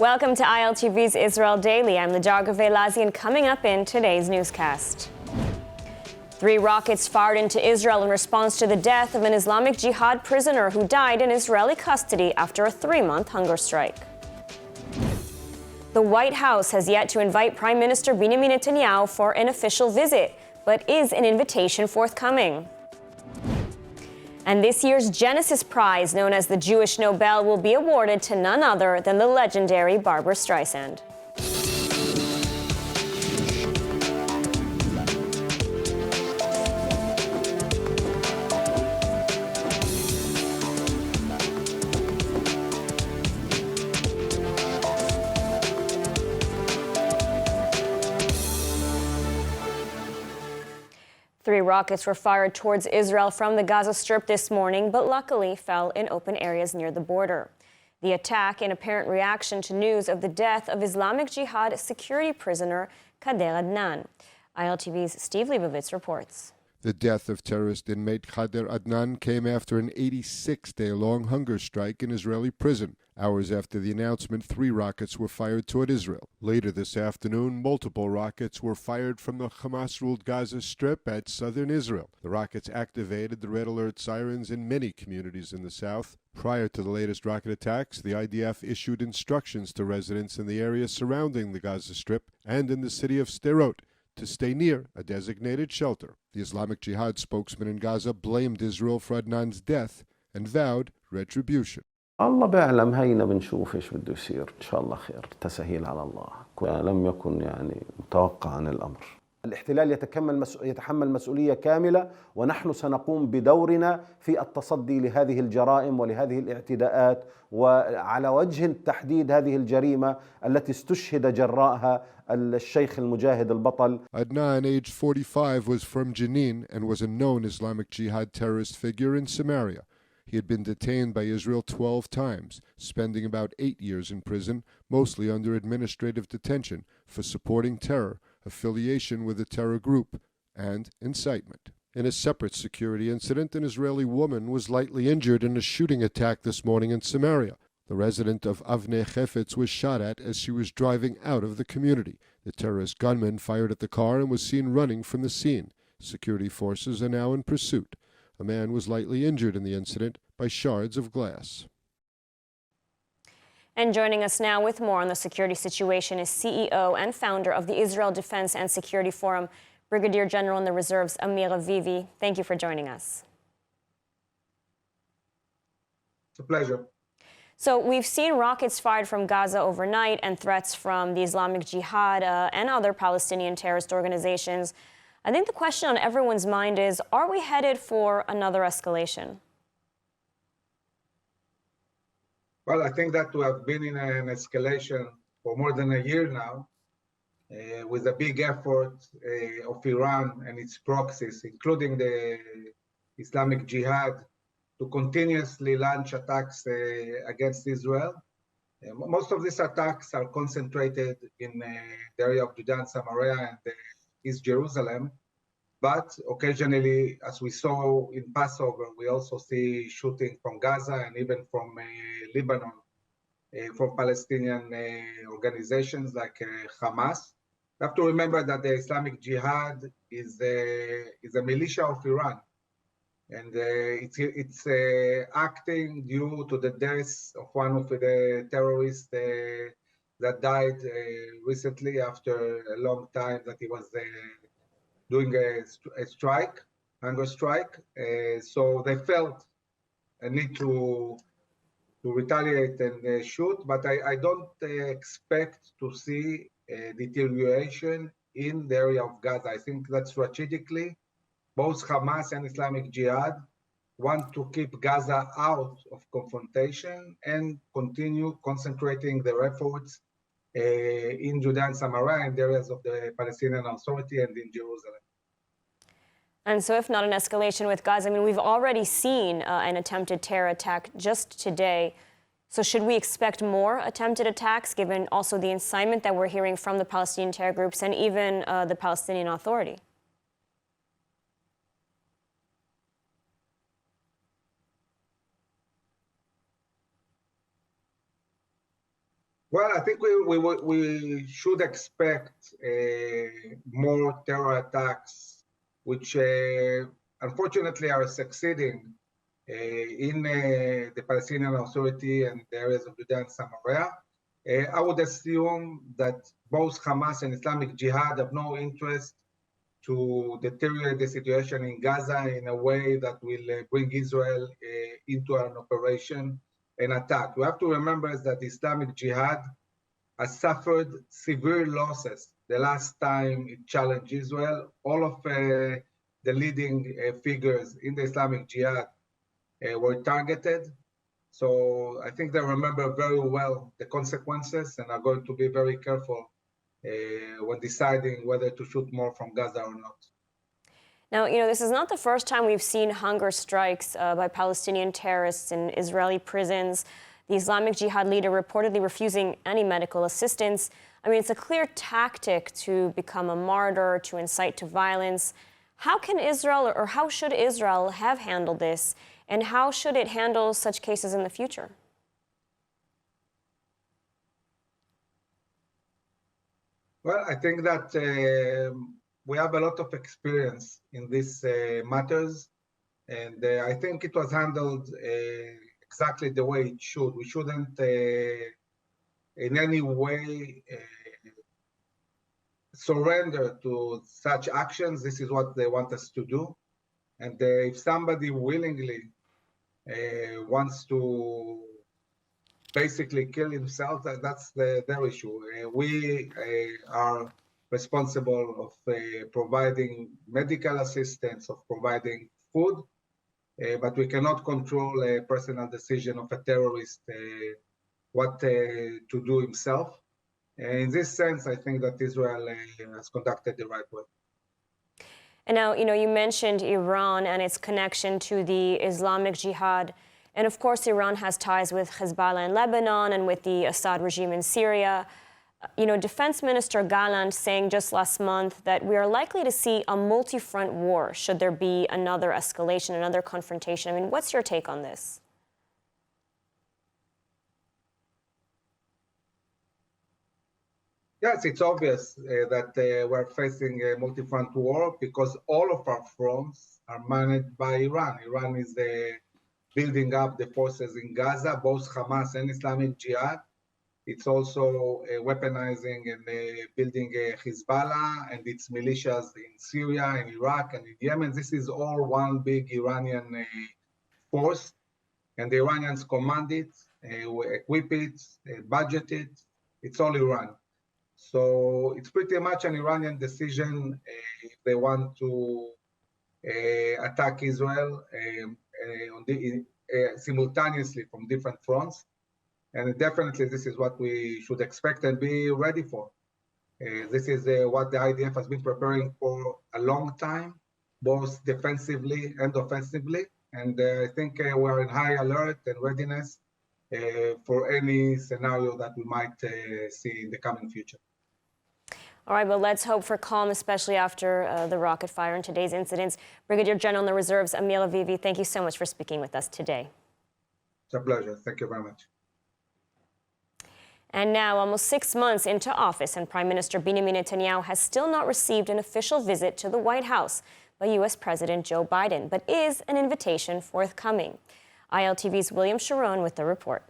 Welcome to ILTV's Israel Daily. I'm Ladar Gavelazi, and coming up in today's newscast. 3 rockets fired into Israel in response to the death of an Islamic jihad prisoner who died in Israeli custody after a 3-month hunger strike. The White House has yet to invite Prime Minister Binyamin Netanyahu for an official visit, but is an invitation forthcoming? And this year's Genesis Prize, known as the Jewish Nobel, will be awarded to none other than the legendary Barbara Streisand. Three rockets were fired towards Israel from the Gaza Strip this morning, but luckily fell in open areas near the border. The attack in apparent reaction to news of the death of Islamic Jihad security prisoner Khader Adnan. ILTV's Steve Leibovitz reports. The death of terrorist inmate Khader Adnan came after an 86-day-long hunger strike in Israeli prison. Hours after the announcement, 3 rockets were fired toward Israel. Later this afternoon, multiple rockets were fired from the Hamas-ruled Gaza Strip at southern Israel. The rockets activated the red alert sirens in many communities in the south. Prior to the latest rocket attacks, the IDF issued instructions to residents in the area surrounding the Gaza Strip and in the city of Sderot to stay near a designated shelter. The Islamic Jihad spokesman in Gaza blamed Israel for Adnan's death and vowed retribution. الله بيعلم هينا بنشوف ايش بده يصير ان شاء الله خير تسهيل على الله لم يكن متوقعا الامر. الاحتلال يتحمل مسؤولية كاملة ونحن سنقوم بدورنا في التصدي لهذه الجرائم ولهذه الاعتداءات وعلى وجه التحديد هذه الجريمة التي استشهد جراءها الشيخ المجاهد البطل. Adnan, aged 45, was from Jenin and was a known Islamic Jihad terrorist figure in Samaria. He had been detained by Israel 12 times, spending about 8 years in prison, mostly under administrative detention for supporting terror, affiliation with a terror group, and incitement. In a separate security incident, an Israeli woman was lightly injured in a shooting attack this morning in Samaria. The resident of Avnei Chefetz was shot at as she was driving out of the community. The terrorist gunman fired at the car and was seen running from the scene. Security forces are now in pursuit. A man was lightly injured in the incident by shards of glass. And joining us now with more on the security situation is CEO and founder of the Israel Defense and Security Forum, Brigadier General in the Reserves, Amir Avivi. Thank you for joining us. It's a pleasure. So we've seen rockets fired from Gaza overnight and threats from the Islamic Jihad and other Palestinian terrorist organizations. I think the question on everyone's mind is, are we headed for another escalation? Well, I think that we have been in an escalation for more than a year now, with a big effort of Iran and its proxies, including the Islamic Jihad, to continuously launch attacks against Israel. Most of these attacks are concentrated in the area of Judea and Samaria and East Jerusalem, but occasionally, as we saw in Passover, we also see shooting from Gaza and even from Lebanon, from Palestinian organizations like Hamas. We have to remember that the Islamic Jihad is a militia of Iran, and it's acting due to the death of one of the terrorists that died recently after a long time that he was doing a strike, hunger strike. So they felt a need to retaliate and shoot, but I don't expect to see a deterioration in the area of Gaza. I think that strategically, both Hamas and Islamic Jihad want to keep Gaza out of confrontation and continue concentrating their efforts in Judea and Samaria and areas of the Palestinian Authority and in Jerusalem. And so if not an escalation with Gaza, I mean, we've already seen an attempted terror attack just today. So should we expect more attempted attacks, given also the incitement that we're hearing from the Palestinian terror groups and even the Palestinian Authority? Well, I think we should expect more terror attacks, which unfortunately are succeeding in the Palestinian Authority and the areas of Judea and Samaria. I would assume that both Hamas and Islamic Jihad have no interest to deteriorate the situation in Gaza in a way that will bring Israel into an operation, an attack. We have to remember that Islamic Jihad has suffered severe losses the last time it challenged Israel. All of the leading figures in the Islamic Jihad were targeted. So I think they remember very well the consequences and are going to be very careful when deciding whether to shoot more from Gaza or not. Now, this is not the first time we've seen hunger strikes by Palestinian terrorists in Israeli prisons. The Islamic Jihad leader reportedly refusing any medical assistance. I mean, it's a clear tactic to become a martyr, to incite to violence. How can Israel, or how should Israel have handled this? And how should it handle such cases in the future? Well, I think that we have a lot of experience in these matters, and I think it was handled exactly the way it should. We shouldn't in any way surrender to such actions. This is what they want us to do. And if somebody willingly wants to basically kill himself, that's their issue. We are responsible of providing medical assistance, of providing food, but we cannot control a personal decision of a terrorist what to do himself. In this sense, I think that Israel has conducted the right way. And now, you mentioned Iran and its connection to the Islamic Jihad. And of course, Iran has ties with Hezbollah in Lebanon and with the Assad regime in Syria. Defense Minister Gallant saying just last month that we are likely to see a multi-front war should there be another escalation, another confrontation. I mean, what's your take on this? Yes, it's obvious that we're facing a multi-front war because all of our fronts are managed by Iran. Iran is building up the forces in Gaza, both Hamas and Islamic Jihad. It's also weaponizing and building Hezbollah and its militias in Syria, in Iraq, and in Yemen. This is all one big Iranian force, and the Iranians command it, equip it, budget it. It's all Iran. So it's pretty much an Iranian decision if they want to attack Israel simultaneously from different fronts. And definitely this is what we should expect and be ready for. This is what the IDF has been preparing for a long time, both defensively and offensively. And I think we're in high alert and readiness for any scenario that we might see in the coming future. All right, well, let's hope for calm, especially after the rocket fire and today's incidents. Brigadier General in the Reserves, Amir Avivi, thank you so much for speaking with us today. It's a pleasure. Thank you very much. And now, almost 6 months into office, and Prime Minister Binyamin Netanyahu has still not received an official visit to the White House by U.S. President Joe Biden, but is an invitation forthcoming. ILTV's William Sharon with the report.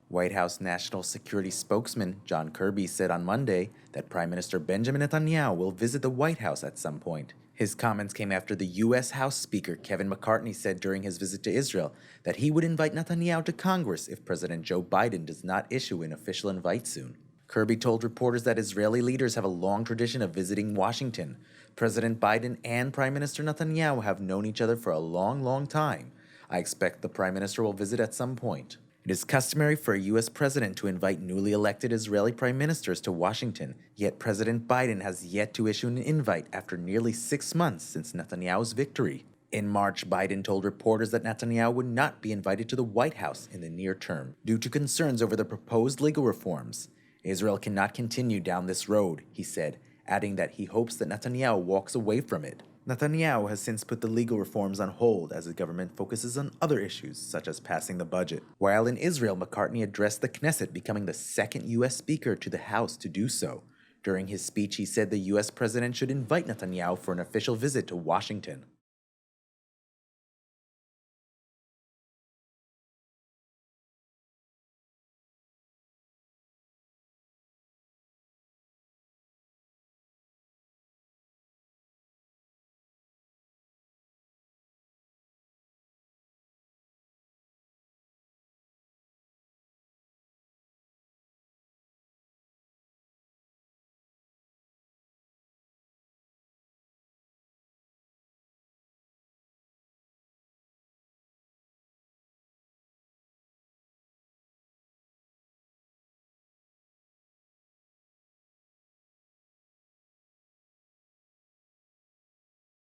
White House National Security Spokesman John Kirby said on Monday that Prime Minister Benjamin Netanyahu will visit the White House at some point. His comments came after the U.S. House Speaker Kevin McCarthy said during his visit to Israel that he would invite Netanyahu to Congress if President Joe Biden does not issue an official invite soon. Kirby told reporters that Israeli leaders have a long tradition of visiting Washington. President Biden and Prime Minister Netanyahu have known each other for a long time. I expect the Prime Minister will visit at some point. It is customary for a U.S. president to invite newly elected Israeli prime ministers to Washington, yet President Biden has yet to issue an invite after nearly 6 months since Netanyahu's victory. In March, Biden told reporters that Netanyahu would not be invited to the White House in the near term due to concerns over the proposed legal reforms. Israel cannot continue down this road, he said, adding that he hopes that Netanyahu walks away from it. Netanyahu has since put the legal reforms on hold as the government focuses on other issues, such as passing the budget. While in Israel, McCartney addressed the Knesset, becoming the second U.S. speaker to the House to do so. During his speech, he said the U.S. president should invite Netanyahu for an official visit to Washington.